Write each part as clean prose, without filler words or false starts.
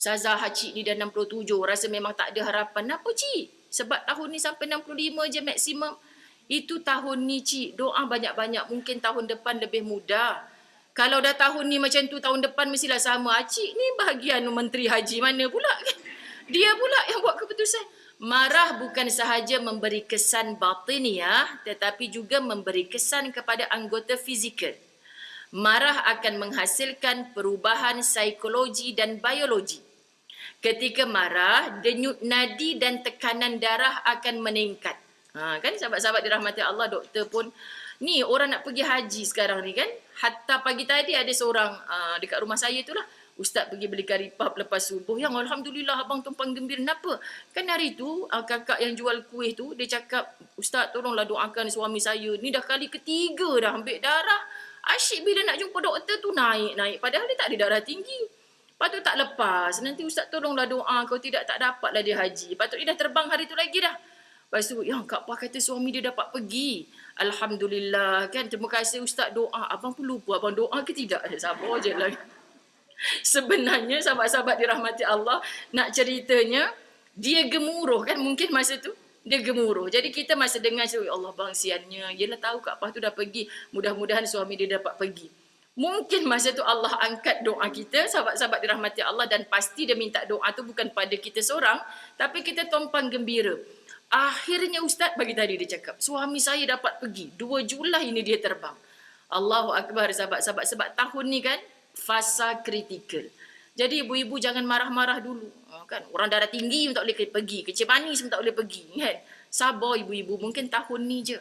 Ustazah Cik ni dah 67, rasa memang tak ada harapan. Kenapa Cik? Sebab tahun ni sampai 65 je maksimum. Itu tahun ni Cik, doa banyak-banyak. Mungkin tahun depan lebih mudah. Kalau dah tahun ni macam tu, tahun depan mestilah sama. Cik ni bahagian Menteri Haji mana pula kan? Dia pula yang buat keputusan. Marah bukan sahaja memberi kesan batiniah, tetapi juga memberi kesan kepada anggota fizikal. Marah akan menghasilkan perubahan psikologi dan biologi. Ketika marah, denyut nadi dan tekanan darah akan meningkat. Kan sahabat-sahabat dirahmati Allah, doktor pun, ni orang nak pergi haji sekarang ni kan. Hatta pagi tadi ada seorang dekat rumah saya tu lah, ustaz pergi beli kari pap lepas subuh. Yang Alhamdulillah abang tumpang gembira. Kenapa? Kan hari tu kakak yang jual kuih tu, dia cakap, ustaz tolonglah doakan suami saya. Ni dah kali ketiga dah ambil darah. Asyik bila nak jumpa doktor tu naik-naik. Padahal dia tak ada darah tinggi. Patut tak lepas. Nanti ustaz tolonglah doa. Kalau tidak tak dapatlah dia haji. Patut dia dah terbang hari tu lagi dah. Lepas tu, yang Kak Pah kata suami dia dapat pergi. Alhamdulillah kan. Terima kasih ustaz doa. Abang pun lupa abang doa ke tidak. Sabar je lah. Sebenarnya sahabat-sahabat dirahmati Allah, nak ceritanya, dia gemuruh kan mungkin masa tu. Dia gemuruh. Jadi kita masa dengar, ya Allah bangsiannya. Yelah tahu Kak Pah tu dah pergi. Mudah-mudahan suami dia dapat pergi. Mungkin masa tu Allah angkat doa kita, sahabat-sahabat dirahmati Allah, dan pasti dia minta doa tu bukan pada kita seorang, tapi kita tumpang gembira. Akhirnya ustaz pagi tadi dia cakap, suami saya dapat pergi. 2 Julai ini dia terbang. Allahu Akbar sahabat-sahabat. Sebab tahun ni kan, fasa kritikal. Jadi ibu-ibu jangan marah-marah dulu. Kan? Orang darah tinggi pun tak boleh pergi. Kecil manis pun tak boleh pergi. Kan? Sabar ibu-ibu. Mungkin tahun ni je.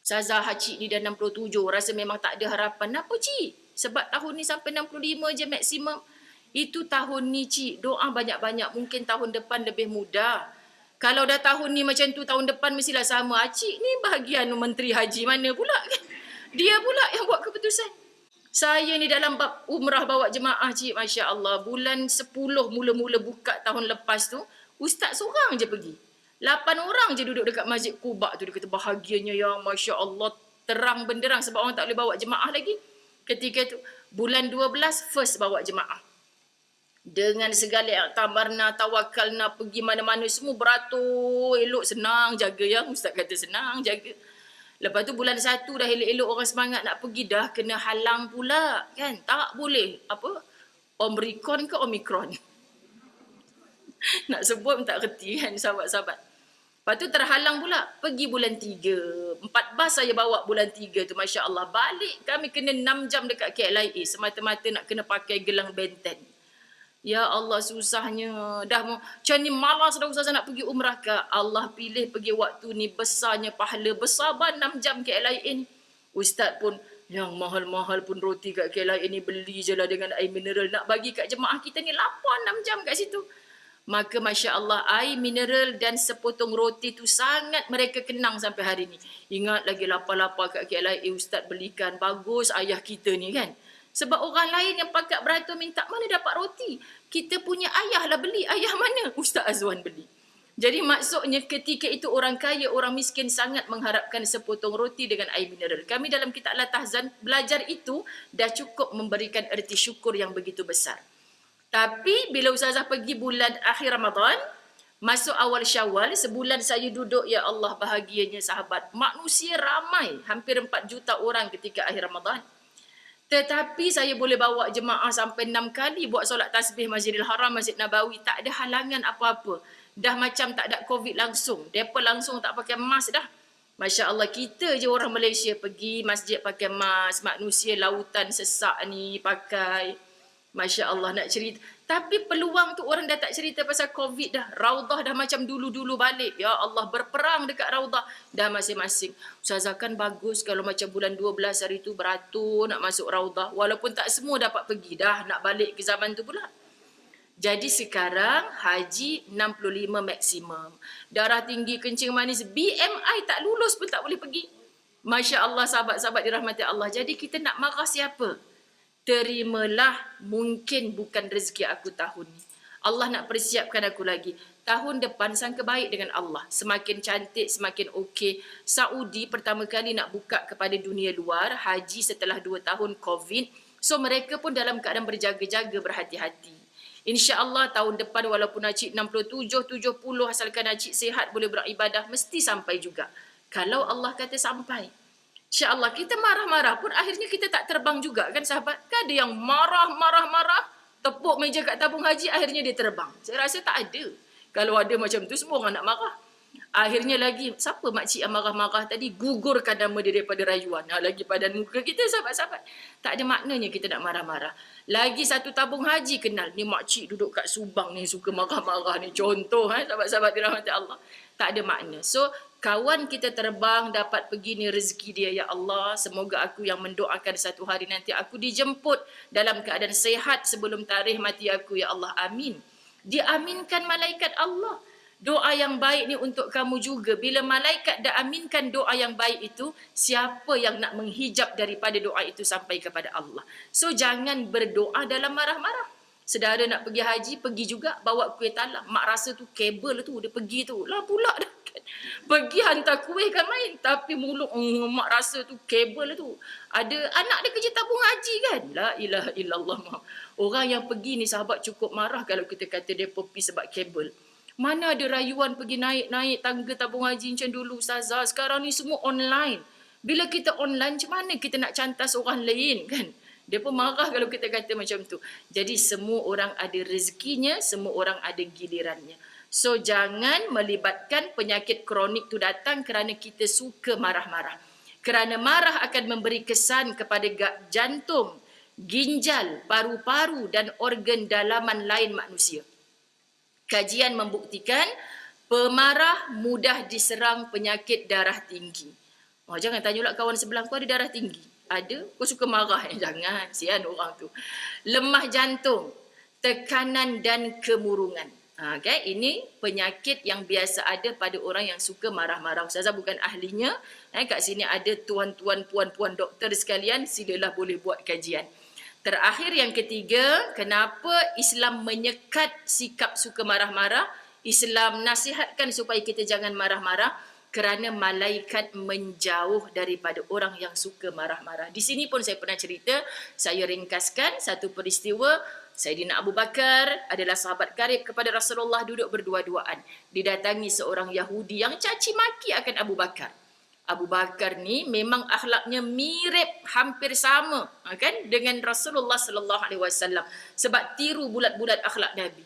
Ustazah Cik ni dah 67, rasa memang tak ada harapan. Kenapa Cik? Sebab tahun ni sampai 65 je maksimum. Itu tahun ni Cik, doa banyak-banyak. Mungkin tahun depan lebih mudah. Kalau dah tahun ni macam tu, tahun depan mestilah sama. Cik ni bahagian Menteri Haji mana pula kan? Dia pula yang buat keputusan. Saya ni dalam bab umrah bawa jemaah Cik, Masya Allah. Bulan 10 mula-mula buka tahun lepas tu, ustaz seorang je pergi. 8 orang je duduk dekat Masjid Quba tu. Dia kata bahagianya yang Masya Allah terang benderang sebab orang tak boleh bawa jemaah lagi. Ketika tu bulan 12 first bawa jemaah. Dengan segala i'tabarna, tawakalna, pergi mana-mana semua beratur, elok senang jaga ya. Ustaz kata senang jaga. Lepas tu bulan 1 dah elok-elok orang semangat nak pergi, dah kena halang pula kan. Tak boleh apa Omicron ke Omicron. Nak sebut pun tak kerti kan sahabat-sahabat. Lepas tu terhalang pula. Pergi bulan 3. 4 bas saya bawa bulan 3 tu. Masya Allah. Balik kami kena 6 jam dekat KLIA. Semata-mata nak kena pakai gelang benten. Ya Allah susahnya. Dah macam ni malas dah usah nak pergi umrah ke. Allah pilih pergi waktu ni besarnya pahala. Besar ban 6 jam KLIA ni. Ustaz pun yang mahal-mahal pun roti kat KLIA ni beli je lah dengan air mineral. Nak bagi kat jemaah kita ni lapar 6 jam kat situ. Maka Masya Allah, air mineral dan sepotong roti tu sangat mereka kenang sampai hari ni. Ingat lagi lapar-lapar kat KLIA, ustaz belikan. Bagus ayah kita ni kan. Sebab orang lain yang pakat beratur minta, mana dapat roti? Kita punya ayah lah beli. Ayah mana? Ustaz Azwan beli. Jadi maksudnya ketika itu orang kaya, orang miskin sangat mengharapkan sepotong roti dengan air mineral. Kami dalam kitab Al-Tahzan belajar itu dah cukup memberikan erti syukur yang begitu besar. Tapi bila ustazah pergi bulan akhir Ramadan, masuk awal Syawal, sebulan saya duduk, ya Allah bahagianya sahabat. Manusia ramai, hampir 4 juta orang ketika akhir Ramadan. Tetapi saya boleh bawa jemaah sampai 6 kali buat solat tasbih Masjidil Haram, Masjid Nabawi. Tak ada halangan apa-apa. Dah macam tak ada COVID langsung. Mereka langsung tak pakai mask dah. Masya Allah, kita je orang Malaysia pergi masjid pakai mask. Manusia lautan sesak ni pakai. Masya Allah nak cerita. Tapi peluang tu orang dah tak cerita pasal COVID dah. Raudah dah macam dulu-dulu balik. Ya Allah berperang dekat Raudah. Dah masing-masing. Ustazah kan bagus kalau macam bulan 12 hari tu beratur nak masuk Raudah. Walaupun tak semua dapat pergi dah. Nak balik ke zaman tu pula. Jadi sekarang haji 65 maksimum. Darah tinggi, kencing manis, BMI tak lulus pun tak boleh pergi. Masya Allah sahabat-sahabat dirahmati Allah. Jadi kita nak marah siapa? Terimalah, mungkin bukan rezeki aku tahun ni. Allah nak persiapkan aku lagi. Tahun depan sangka baik dengan Allah. Semakin cantik, semakin okey. Saudi pertama kali nak buka kepada dunia luar. Haji setelah 2 tahun COVID. So mereka pun dalam keadaan berjaga-jaga, berhati-hati. InsyaAllah tahun depan walaupun Acik 67, 70, asalkan Acik sihat boleh beribadah, mesti sampai juga. Kalau Allah kata sampai. InsyaAllah kita marah-marah pun akhirnya kita tak terbang juga kan sahabat. Kan ada yang marah, tepuk meja kat tabung haji akhirnya dia terbang. Saya rasa tak ada. Kalau ada macam tu semua orang nak marah. Akhirnya lagi, siapa makcik yang marah-marah tadi? Gugurkan nama dia daripada rayuan. Lagi padan muka kita sahabat-sahabat. Tak ada maknanya kita nak marah-marah. Lagi satu tabung haji kenal. Ni makcik duduk kat Subang ni suka marah-marah ni. Contoh sahabat-sahabat dirahmati Allah. Tak ada makna. So, kawan kita terbang dapat pergi ni rezeki dia ya Allah. Semoga aku yang mendoakan satu hari nanti aku dijemput dalam keadaan sehat sebelum tarikh mati aku ya Allah. Amin. Diaminkan malaikat Allah. Doa yang baik ni untuk kamu juga. Bila malaikat dah aminkan doa yang baik itu, siapa yang nak menghijab daripada doa itu sampai kepada Allah? So jangan berdoa dalam marah-marah. Saudara nak pergi haji, pergi juga bawa kuih talam. Mak rasa tu kabel tu, dia pergi tu. Lah pula dah kan. Pergi hantar kuih kan main. Tapi mulut, mak rasa tu kabel tu. Ada anak dia kerja tabung haji kan. La ilaha illallah. Orang yang pergi ni sahabat cukup marah kalau kita kata dia pergi sebab kabel. Mana ada rayuan pergi naik-naik tangga tabung haji macam dulu Ustazah. Sekarang ni semua online. Bila kita online, macam mana kita nak cantas orang lain kan? Dia pun marah kalau kita kata macam tu. Jadi semua orang ada rezekinya, semua orang ada gilirannya. So jangan melibatkan penyakit kronik tu datang kerana kita suka marah-marah. Kerana marah akan memberi kesan kepada jantung, ginjal, paru-paru dan organ dalaman lain manusia. Kajian membuktikan pemarah mudah diserang penyakit darah tinggi. Jangan tanya pula kawan sebelah kau ada darah tinggi. Ada? Kau suka marah? Jangan. Sian orang tu. Lemah jantung, tekanan dan kemurungan. Okay? Ini penyakit yang biasa ada pada orang yang suka marah-marah. Ustazah bukan ahlinya. Kat sini ada tuan-tuan, puan-puan doktor sekalian. Silalah boleh buat kajian. Terakhir yang ketiga, kenapa Islam menyekat sikap suka marah-marah? Islam nasihatkan supaya kita jangan marah-marah kerana malaikat menjauh daripada orang yang suka marah-marah. Di sini pun saya pernah cerita, saya ringkaskan satu peristiwa. Sayyidina Abu Bakar adalah sahabat karib kepada Rasulullah, duduk berdua-duaan. Didatangi seorang Yahudi yang caci maki akan Abu Bakar. Abu Bakar ni memang akhlaknya mirip hampir sama kan dengan Rasulullah sallallahu alaihi wasallam sebab tiru bulat-bulat akhlak Nabi.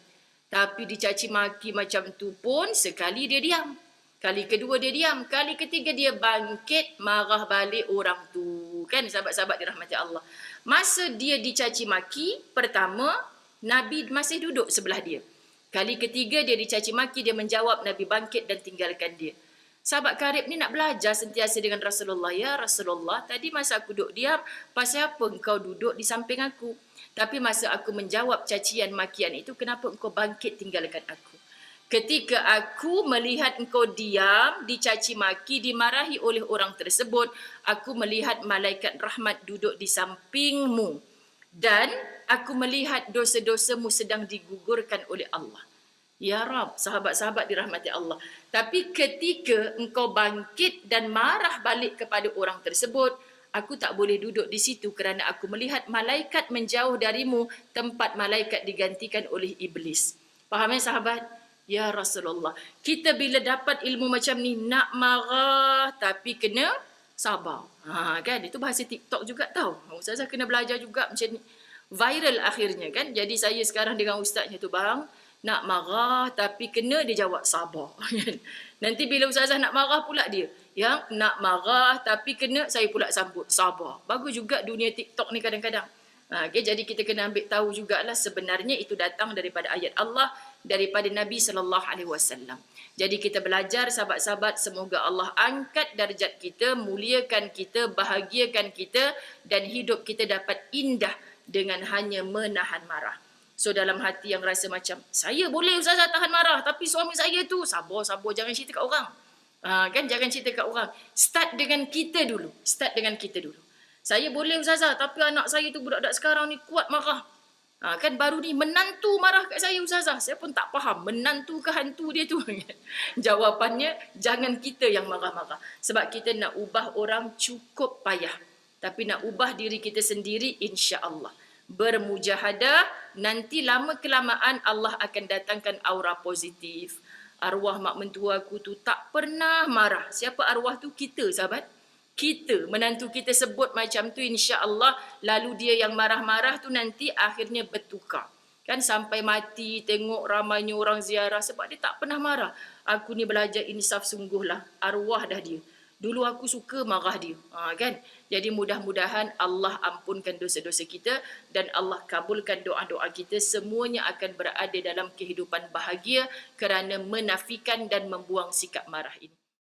Tapi dicaci maki macam tu pun sekali dia diam. Kali kedua dia diam, kali ketiga dia bangkit marah balik orang tu. Kan sahabat-sahabat dirahmati Allah. Masa dia dicaci maki, pertama Nabi masih duduk sebelah dia. Kali ketiga dia dicaci maki, dia menjawab, Nabi bangkit dan tinggalkan dia. Sahabat karib ni nak belajar sentiasa dengan Rasulullah. Ya Rasulullah, tadi masa aku duduk diam, pasal apa engkau duduk di samping aku? Tapi masa aku menjawab cacian makian itu, kenapa engkau bangkit tinggalkan aku? Ketika aku melihat engkau diam, dicaci maki, dimarahi oleh orang tersebut, aku melihat malaikat rahmat duduk di sampingmu. Dan aku melihat dosa-dosamu sedang digugurkan oleh Allah. Ya Rab, sahabat-sahabat dirahmati Allah. Tapi ketika engkau bangkit dan marah balik kepada orang tersebut, aku tak boleh duduk di situ kerana aku melihat malaikat menjauh darimu, tempat malaikat digantikan oleh iblis. Faham ya sahabat? Ya Rasulullah, kita bila dapat ilmu macam ni, nak marah tapi kena sabar. Kan? Itu bahasa TikTok juga tau. Ustazah kena belajar juga macam ni. Viral akhirnya kan. Jadi saya sekarang dengan ustaznya tu, bang, nak marah tapi kena dia jawab sabar. Nanti bila ustazah nak marah pula dia, yang nak marah tapi kena saya pula sambut sabar. Bagus juga dunia TikTok ni kadang-kadang. Okay, jadi kita kena ambil tahu jugalah sebenarnya itu datang daripada ayat Allah, daripada Nabi SAW. Jadi kita belajar sahabat-sahabat, semoga Allah angkat darjat kita, muliakan kita, bahagiakan kita dan hidup kita dapat indah dengan hanya menahan marah. So dalam hati yang rasa macam, saya boleh ustazah tahan marah, tapi suami saya tu, sabar, jangan cerita kat orang. Kan, jangan cerita kat orang. Start dengan kita dulu. Saya boleh ustazah, tapi anak saya tu budak-budak sekarang ni kuat marah. Kan baru ni menantu marah kat saya ustazah. Saya pun tak faham, menantu ke hantu dia tu. Jawapannya, jangan kita yang marah-marah. Sebab kita nak ubah orang cukup payah. Tapi nak ubah diri kita sendiri, insya Allah. bermujahadah, nanti lama kelamaan Allah akan datangkan aura positif. Arwah mak mentua aku tu tak pernah marah. Siapa arwah tu? Kita, sahabat. Kita, menantu kita sebut macam tu, insya-Allah, lalu dia yang marah-marah tu nanti akhirnya bertukar. Kan sampai mati tengok ramainya orang ziarah sebab dia tak pernah marah. Aku ni belajar insaf sungguhlah. Arwah dah dia. Dulu aku suka marah dia. Kan? Jadi mudah-mudahan Allah ampunkan dosa-dosa kita dan Allah kabulkan doa-doa kita. Semuanya akan berada dalam kehidupan bahagia kerana menafikan dan membuang sikap marah ini.